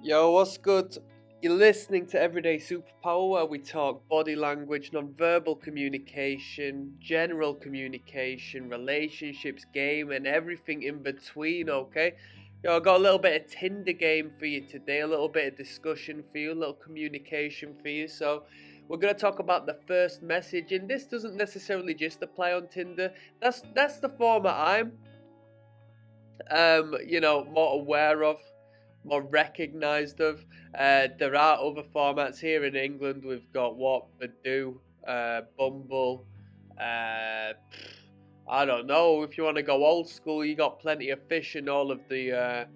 Yo, what's good? You're listening to Everyday Superpower, where we talk body language, non-verbal communication, general communication, relationships, game, and everything in between, okay? Yo, I got a little bit of Tinder game for you today, a little bit of discussion for you, a little communication for you. So, we're going to talk about the first message, and this doesn't necessarily just apply on Tinder. That's the format I'm more aware of, more recognised of. There are other formats here in England. We've got what Badoo, Bumble. I don't know if you want to go old school. You got plenty of fish in all of the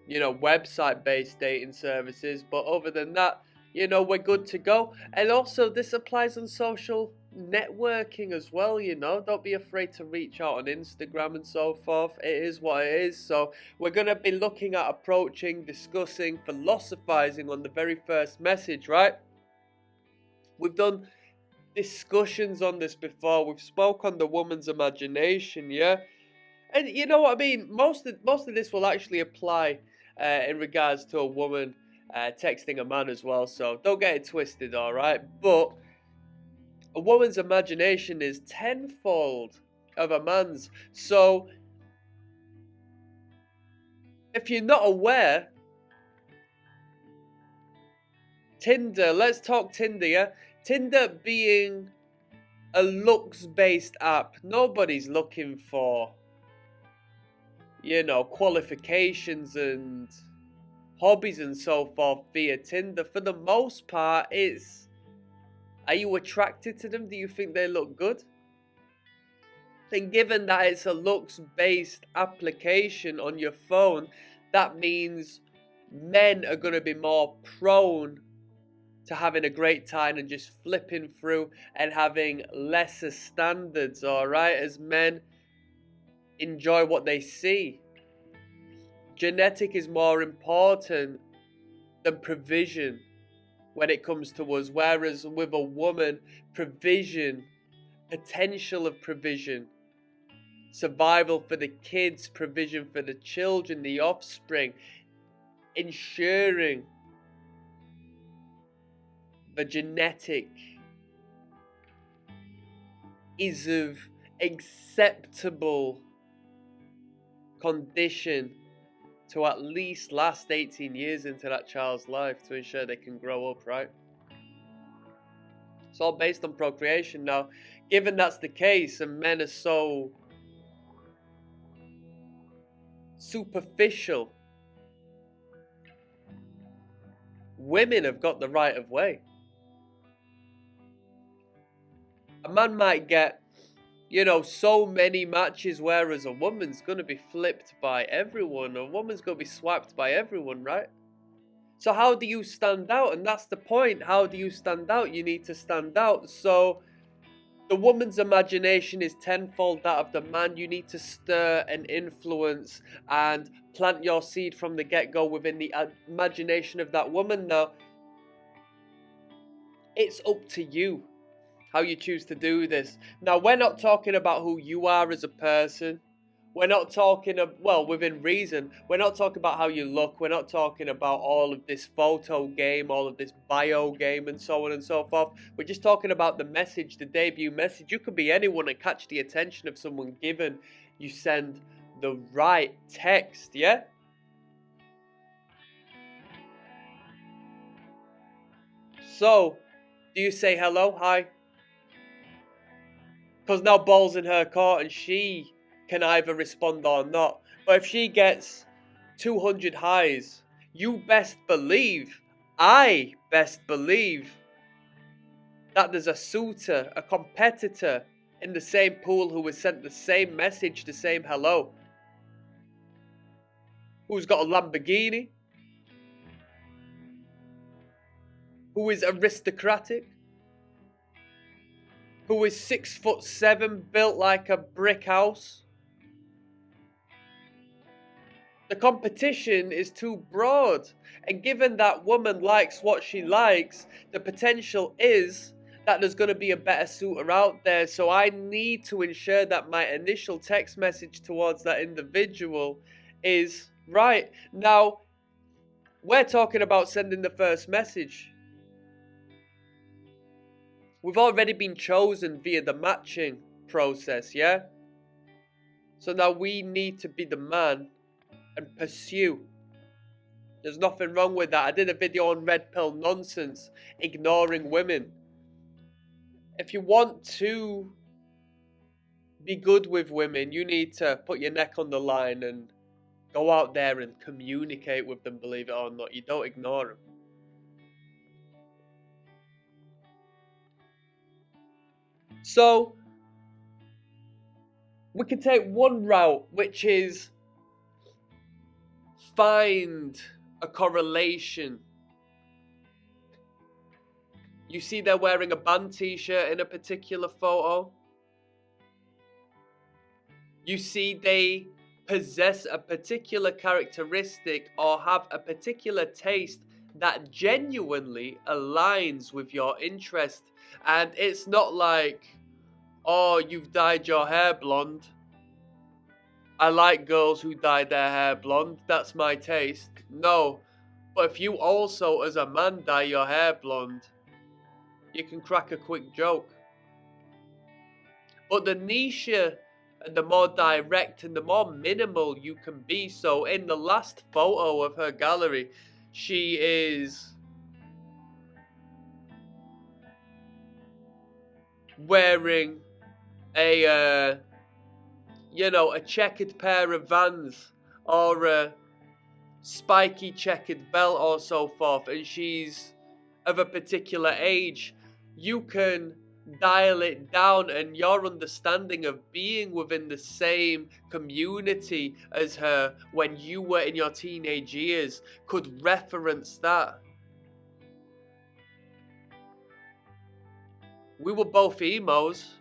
website-based dating services. But other than that, we're good to go. And also, this applies on social networking as well. Don't be afraid to reach out on Instagram and so forth. It is what it is. So we're going to be looking at approaching, discussing, philosophizing on the very first message, right? We've done discussions on this before. We've spoke on the woman's imagination, yeah? And you know what I mean? Most of this will actually apply in regards to a woman texting a man as well. So don't get it twisted, all right? But a woman's imagination is tenfold of a man's. So if you're not aware, Tinder, let's talk Tinder, yeah? Tinder being a looks-based app, nobody's looking for, qualifications and hobbies and so forth via Tinder. For the most part, are you attracted to them? Do you think they look good? And given that it's a looks-based application on your phone, that means men are going to be more prone to having a great time and just flipping through and having lesser standards, all right? As men enjoy what they see. Genetic is more important than provision when it comes to us, whereas with a woman, provision, potential of provision, survival for the kids, provision for the children, the offspring, ensuring the genetic is of acceptable condition to at least last 18 years into that child's life to ensure they can grow up, right? It's all based on procreation. Now, given that's the case and men are so superficial, women have got the right of way. A man might get, so many matches, whereas a woman's going to be flipped by everyone. A woman's going to be swiped by everyone, right? So how do you stand out? And that's the point. How do you stand out? You need to stand out. So the woman's imagination is tenfold that of the man. You need to stir and influence and plant your seed from the get-go within the imagination of that woman. Now, it's up to you how you choose to do this. Now, we're not talking about who you are as a person. We're not talking within reason. We're not talking about how you look. We're not talking about all of this photo game, all of this bio game, and so on and so forth. We're just talking about the message, the debut message. You could be anyone and catch the attention of someone given you send the right text, yeah? So, do you say hello, hi? Because now ball's in her court and she can either respond or not. But if she gets 200 highs, you best believe, I best believe, that there's a suitor, a competitor in the same pool who has sent the same message, the same hello, who's got a Lamborghini, who is aristocratic, who is 6'7", built like a brick house. The competition is too broad. And given that woman likes what she likes, the potential is that there's going to be a better suitor out there. So I need to ensure that my initial text message towards that individual is right. Now, We're talking about sending the first message. We've already been chosen via the matching process, yeah? So now we need to be the man and pursue. There's nothing wrong with that. I did a video on red pill nonsense, ignoring women. If you want to be good with women, you need to put your neck on the line and go out there and communicate with them, believe it or not. You don't ignore them. So, we can take one route, which is find a correlation. You see they're wearing a band t-shirt in a particular photo. You see they possess a particular characteristic or have a particular taste that genuinely aligns with your interest. And it's not like, oh, you've dyed your hair blonde. I like girls who dye their hair blonde. That's my taste. No. But if you also, as a man, dye your hair blonde, you can crack a quick joke. But the niche and the more direct and the more minimal you can be. So in the last photo of her gallery, she is wearing a checkered pair of Vans or a spiky checkered belt or so forth, and she's of a particular age. You can dial it down, and your understanding of being within the same community as her when you were in your teenage years could reference that. We were both emos,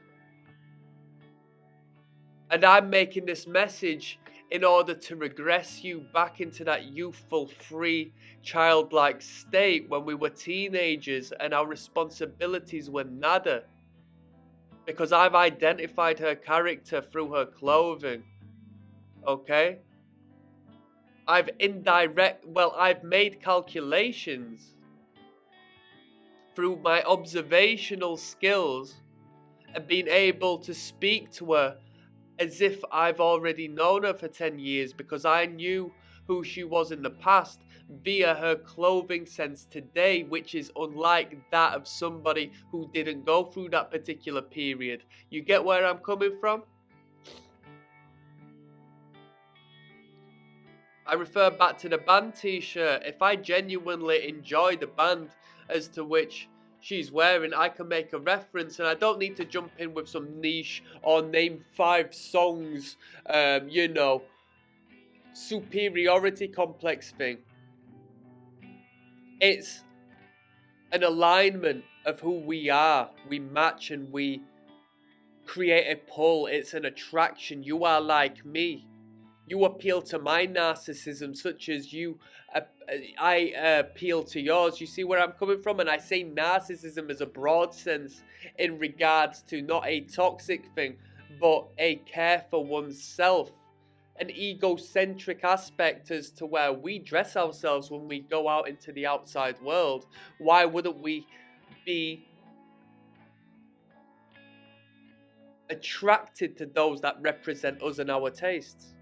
and I'm making this message in order to regress you back into that youthful, free, childlike state when we were teenagers and our responsibilities were nada. Because I've identified her character through her clothing. Okay? I've made calculations through my observational skills and been able to speak to her as if I've already known her for 10 years, because I knew who she was in the past via her clothing sense today, which is unlike that of somebody who didn't go through that particular period. You get where I'm coming from? I refer back to the band t-shirt. If I genuinely enjoy the band as to which she's wearing, I can make a reference, and I don't need to jump in with some niche or name 5 songs, superiority complex thing. It's an alignment of who we are. We match and we create a pull. It's an attraction. You are like me. You appeal to my narcissism, such as I appeal to yours. You see where I'm coming from? And I say narcissism as a broad sense in regards to not a toxic thing, but a care for oneself. An egocentric aspect as to where we dress ourselves when we go out into the outside world. Why wouldn't we be attracted to those that represent us and our tastes?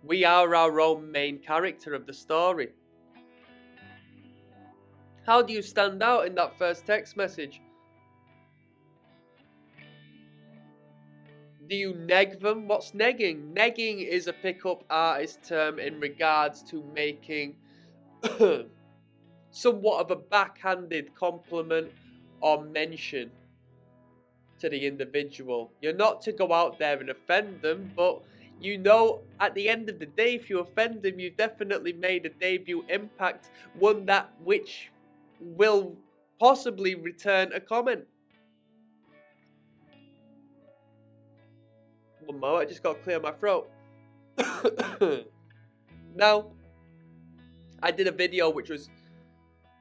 We are our own main character of the story. How do you stand out in that first text message? Do you neg them? What's negging? Negging is a pickup artist term in regards to making somewhat of a backhanded compliment or mention to the individual. You're not to go out there and offend them, but at the end of the day, if you offend them, you've definitely made a debut impact, one that which will possibly return a comment. One more, I just got to clear my throat. Now, I did a video which was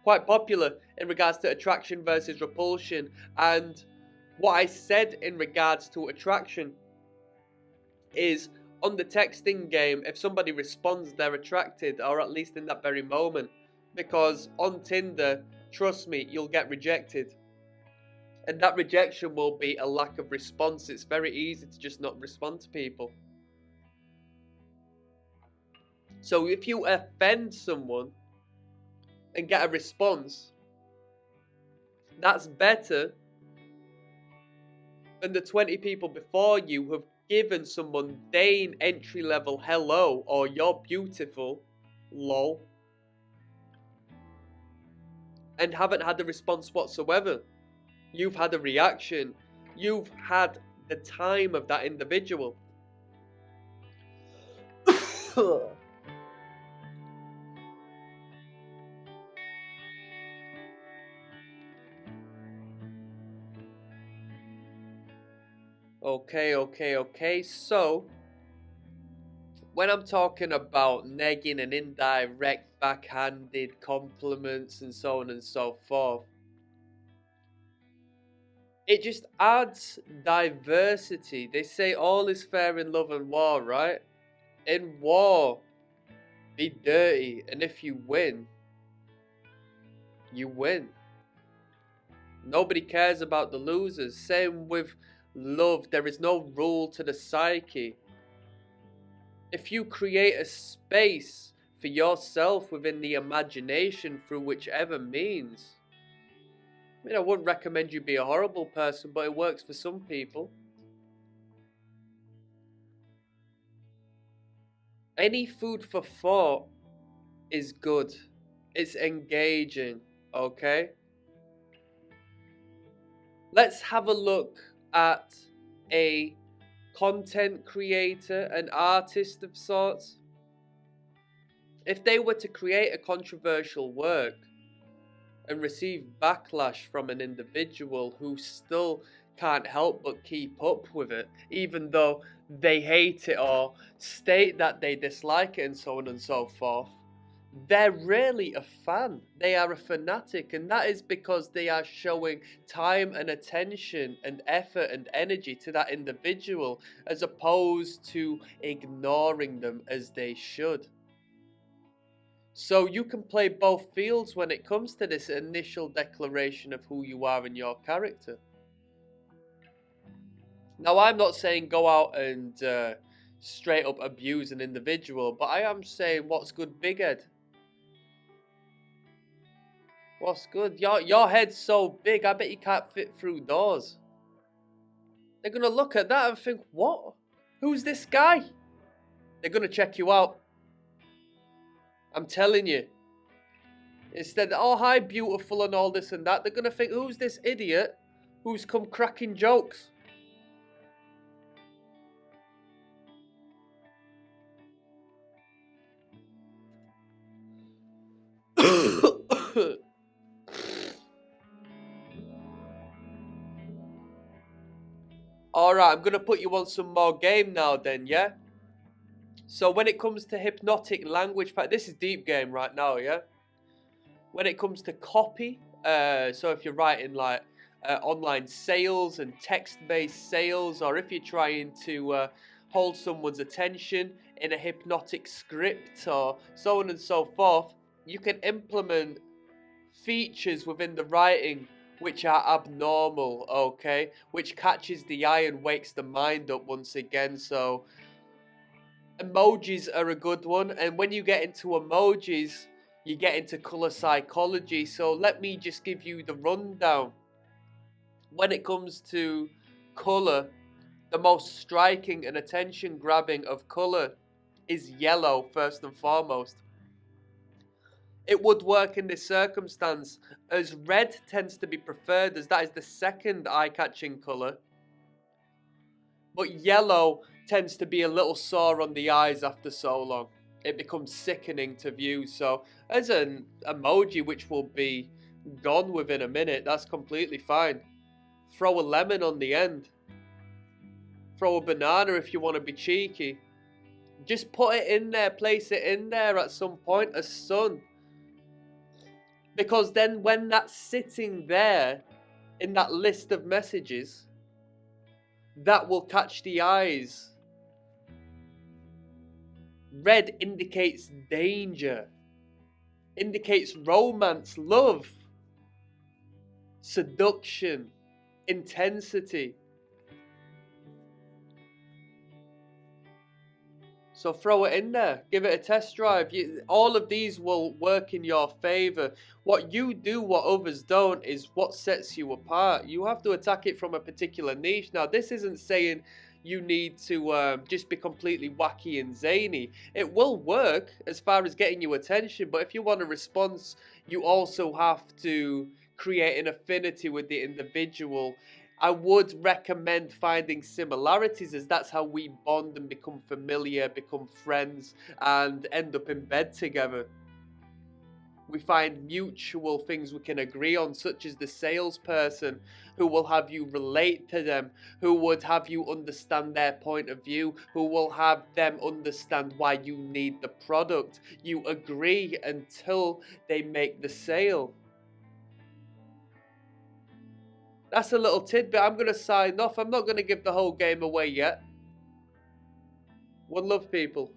quite popular in regards to attraction versus repulsion, and what I said in regards to attraction is, on the texting game, if somebody responds, they're attracted, or at least in that very moment. Because on Tinder, trust me, you'll get rejected. And that rejection will be a lack of response. It's very easy to just not respond to people. So if you offend someone and get a response, that's better than the 20 people before you who have given some mundane entry-level hello or you're beautiful, lol, and haven't had a response whatsoever. You've had a reaction. You've had the time of that individual. Okay. So, when I'm talking about negging and indirect backhanded compliments and so on and so forth, it just adds diversity. They say all is fair in love and war, right? In war, be dirty, and if you win, you win. Nobody cares about the losers. Same with love. There is no rule to the psyche. If you create a space for yourself within the imagination through whichever means, I mean, I wouldn't recommend you be a horrible person, but it works for some people. Any food for thought is good. It's engaging, okay? Let's have a look at a content creator, an artist of sorts. If they were to create a controversial work and receive backlash from an individual who still can't help but keep up with it, even though they hate it or state that they dislike it and so on and so forth, they're really a fan. They are a fanatic, and that is because they are showing time and attention and effort and energy to that individual as opposed to ignoring them as they should. So you can play both fields when it comes to this initial declaration of who you are and your character. Now, I'm not saying go out and straight up abuse an individual, but I am saying what's good, big head. What's good? Your head's so big, I bet you can't fit through doors. They're going to look at that and think, what? Who's this guy? They're going to check you out. I'm telling you. Instead, oh, hi, beautiful and all this and that, they're going to think, who's this idiot who's come cracking jokes? Alright, I'm going to put you on some more game now then, yeah? So when it comes to hypnotic language, this is deep game right now, yeah? When it comes to copy, so if you're writing like online sales and text-based sales, or if you're trying to hold someone's attention in a hypnotic script or so on and so forth, you can implement features within the writing which are abnormal, okay? Which catches the eye and wakes the mind up once again. So emojis are a good one, and when you get into emojis, you get into color psychology. So let me just give you the rundown. When it comes to color, the most striking and attention grabbing of color is yellow first and foremost. It would work in this circumstance as red tends to be preferred, as that is the second eye-catching colour. But yellow tends to be a little sore on the eyes after so long. It becomes sickening to view. So as an emoji which will be gone within a minute, that's completely fine. Throw a lemon on the end. Throw a banana if you want to be cheeky. Just put it in there, place it in there at some point, a sun. Because then when that's sitting there in that list of messages, that will catch the eyes. Red indicates danger. indicates romance, love, seduction, intensity. So throw it in there, give it a test drive. All of these will work in your favor. What you do, what others don't, is what sets you apart. You have to attack it from a particular niche. Now, this isn't saying you need to just be completely wacky and zany. It will work as far as getting you attention, but if you want a response, you also have to create an affinity with the individual. I would recommend finding similarities, as that's how we bond and become familiar, become friends, and end up in bed together. We find mutual things we can agree on, such as the salesperson who will have you relate to them, who would have you understand their point of view, who will have them understand why you need the product. You agree until they make the sale. That's a little tidbit. I'm going to sign off. I'm not going to give the whole game away yet. One love, people.